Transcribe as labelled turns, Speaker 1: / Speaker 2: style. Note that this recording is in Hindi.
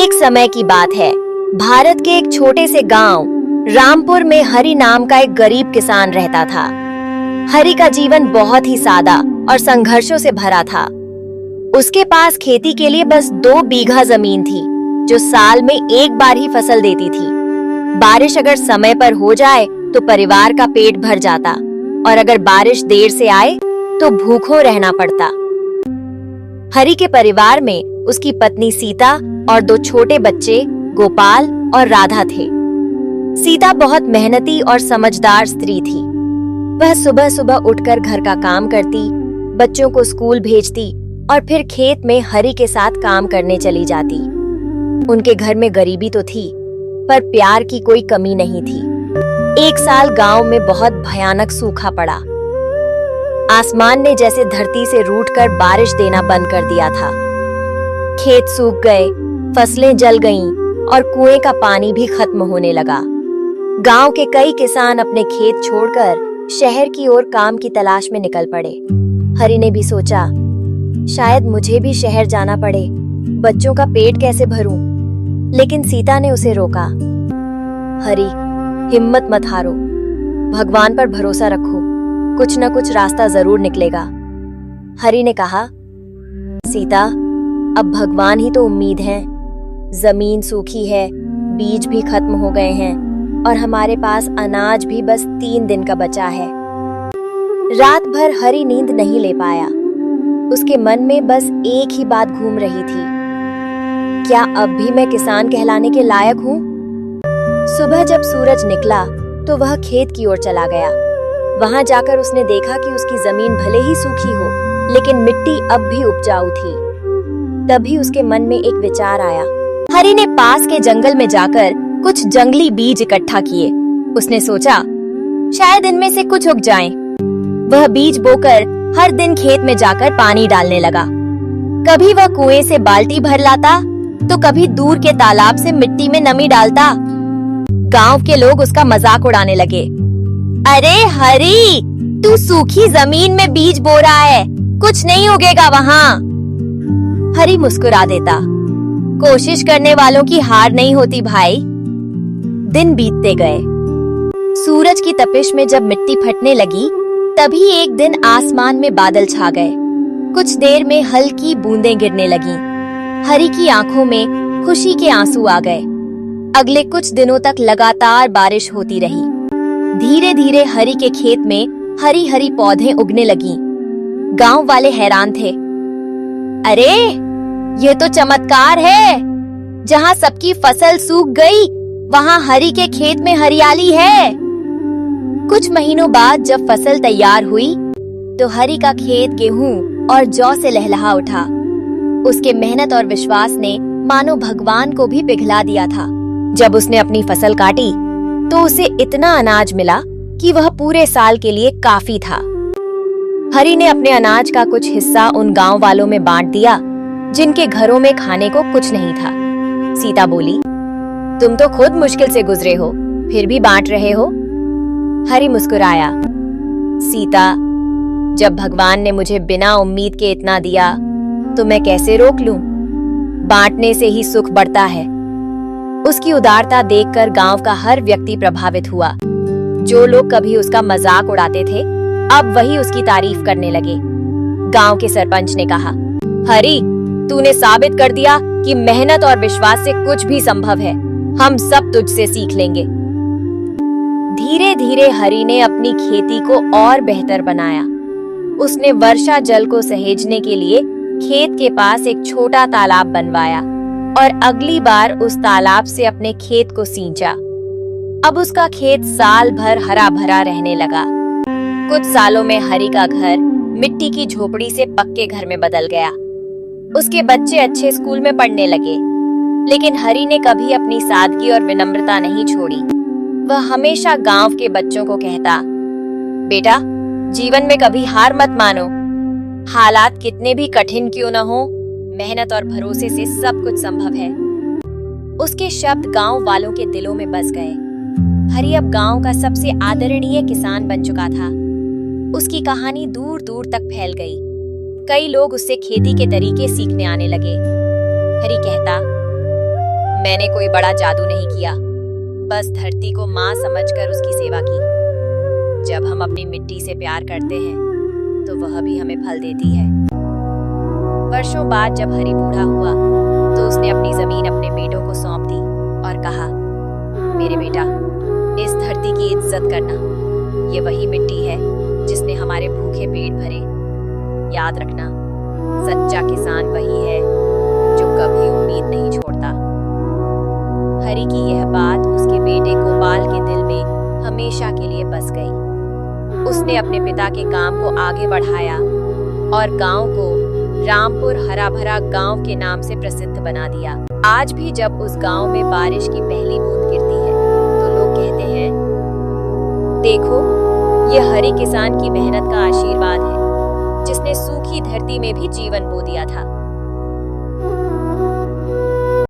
Speaker 1: एक समय की बात है। भारत के एक छोटे से गांव रामपुर में हरि नाम का एक गरीब किसान रहता था। हरि का जीवन बहुत ही सादा और संघर्षों से भरा था। उसके पास खेती के लिए बस 2 बीघा जमीन थी, जो साल में एक बार ही फसल देती थी। बारिश अगर समय पर हो जाए तो परिवार का पेट भर जाता, और अगर बारिश देर से आए तो भूखों रहना पड़ता। हरि के परिवार में उसकी पत्नी सीता और 2 छोटे बच्चे गोपाल और राधा थे। सीता बहुत मेहनती और समझदार स्त्री थी। वह सुबह सुबह उठकर घर का काम करती, बच्चों को स्कूल भेजती और फिर खेत में हरि के साथ काम करने चली जाती। उनके घर में गरीबी तो थी, पर प्यार की कोई कमी नहीं थी। एक साल गांव में बहुत भयानक सूखा पड़ा। आसमान ने जैसे धरती से रूठकर बारिश देना बंद कर दिया था। खेत सूख गए, फसलें जल गईं और कुएं का पानी भी खत्म होने लगा। गांव के कई किसान अपने खेत छोड़कर शहर की ओर काम की तलाश में निकल पड़े। हरि ने भी सोचा, शायद मुझे भी शहर जाना पड़े, बच्चों का पेट कैसे भरूं? लेकिन सीता ने उसे रोका। हरि, हिम्मत मत हारो, भगवान पर भरोसा रखो, कुछ न कुछ रास्ता जरूर निकलेगा। हरि ने कहा, सीता, अब भगवान ही तो उम्मीद है। जमीन सूखी है, बीज भी खत्म हो गए हैं और हमारे पास अनाज भी बस 3 दिन का बचा है। रात भर हरि नींद नहीं ले पाया। उसके मन में बस एक ही बात घूम रही थी, क्या अब भी मैं किसान कहलाने के लायक हूँ? सुबह जब सूरज निकला तो वह खेत की ओर चला गया। वहां जाकर उसने देखा कि उसकी जमीन भले ही सूखी हो, लेकिन मिट्टी अब भी उपजाऊ थी। तभी उसके मन में एक विचार आया। हरि ने पास के जंगल में जाकर कुछ जंगली बीज इकट्ठा किए। उसने सोचा, शायद इनमें से कुछ उग जाएं। वह बीज बोकर हर दिन खेत में जाकर पानी डालने लगा। कभी वह कुएं से बाल्टी भर लाता, तो कभी दूर के तालाब से मिट्टी में नमी डालता। गांव के लोग उसका मजाक उड़ाने लगे। अरे हरि, तू सूखी जमीन में बीज बो रहा है, कुछ नहीं उगेगा वहाँ। हरि मुस्कुरा देता, कोशिश करने वालों की हार नहीं होती भाई। दिन बीतते गए। सूरज की तपिश में जब मिट्टी फटने लगी, तभी एक दिन आसमान में बादल छा गए। कुछ देर में हल्की बूंदें गिरने लगीं। हरि की आंखों में खुशी के आंसू आ गए। अगले कुछ दिनों तक लगातार बारिश होती रही। धीरे धीरे हरि के खेत में हरी हरी पौधें उगने लगीं। गांव वाले हैरान थे। अरे, ये तो चमत्कार है। जहां सबकी फसल सूख गई, वहां हरि के खेत में हरियाली है। कुछ महीनों बाद जब फसल तैयार हुई, तो हरि का खेत गेहूं और जौ से लहलहा उठा। उसके मेहनत और विश्वास ने मानो भगवान को भी पिघला दिया था। जब उसने अपनी फसल काटी, तो उसे इतना अनाज मिला कि वह पूरे साल के लिए काफी था। हरि ने अपने अनाज का कुछ हिस्सा उन गांव वालों में बांट दिया, जिनके घरों में खाने को कुछ नहीं था। सीता बोली, तुम तो खुद मुश्किल से गुजरे हो, फिर भी बांट रहे हो। हरि मुस्कुराया, सीता, जब भगवान ने मुझे बिना उम्मीद के इतना दिया, तो मैं कैसे रोक लूं? बांटने से ही सुख बढ़ता है। उसकी उदारता देखकर गांव का हर व्यक्ति प्रभावित हुआ। जो लोग कभी उसका मजाक उड़ाते थे, अब वही उसकी तारीफ करने लगे। गांव के सरपंच ने कहा, हरि, तूने साबित कर दिया कि मेहनत और विश्वास से कुछ भी संभव है। हम सब तुझसे सीख लेंगे। धीरे धीरे हरि ने अपनी खेती को और बेहतर बनाया। उसने वर्षा जल को सहेजने के लिए खेत के पास एक छोटा तालाब बनवाया और अगली बार उस तालाब से अपने खेत को सींचा। अब उसका खेत साल भर हरा भरा रहने लगा। कुछ सालों में हरि का घर मिट्टी की झोपड़ी से पक्के घर में बदल गया। उसके बच्चे अच्छे स्कूल में पढ़ने लगे, लेकिन हरि ने कभी अपनी सादगी और विनम्रता नहीं छोड़ी। वह हमेशा गांव के बच्चों को कहता, बेटा, जीवन में कभी हार मत मानो। हालात कितने भी कठिन क्यों न हो, मेहनत और भरोसे से सब कुछ संभव है। उसके शब्द गांव वालों के दिलों में बस गए। हरि अब गांव का सबसे आदरणीय किसान बन चुका था। उसकी कहानी दूर दूर तक फैल गई। कई लोग उससे खेती के तरीके सीखने आने लगे। हरि कहता, मैंने कोई बड़ा जादू नहीं किया, बस धरती को माँ समझकर उसकी सेवा की। जब हम अपनी मिट्टी से प्यार करते हैं तो वह भी हमें फल देती है। वर्षों बाद जब हरि बूढ़ा हुआ तो उसने अपनी जमीन अपने बेटों को सौंप दी और कहा, मेरे बेटा, इस धरती की इज्जत करना। ये वही मिट्टी है जिसने हमारे भूखे पेट भरे। याद रखना, सच्चा किसान वही है जो कभी उम्मीद नहीं छोड़ता। हरि की यह बात उसके बेटे गोपाल के दिल में हमेशा के लिए बस गई। उसने अपने पिता के काम को आगे बढ़ाया और गांव को रामपुर हरा भरा गांव के नाम से प्रसिद्ध बना दिया। आज भी जब उस गांव में बारिश की पहली बूंद गिरती है तो लोग कहते हैं, देखो, ये हरि किसान की मेहनत का आशीर्वाद है जिसने सूखी धरती में भी जीवन बो दिया था।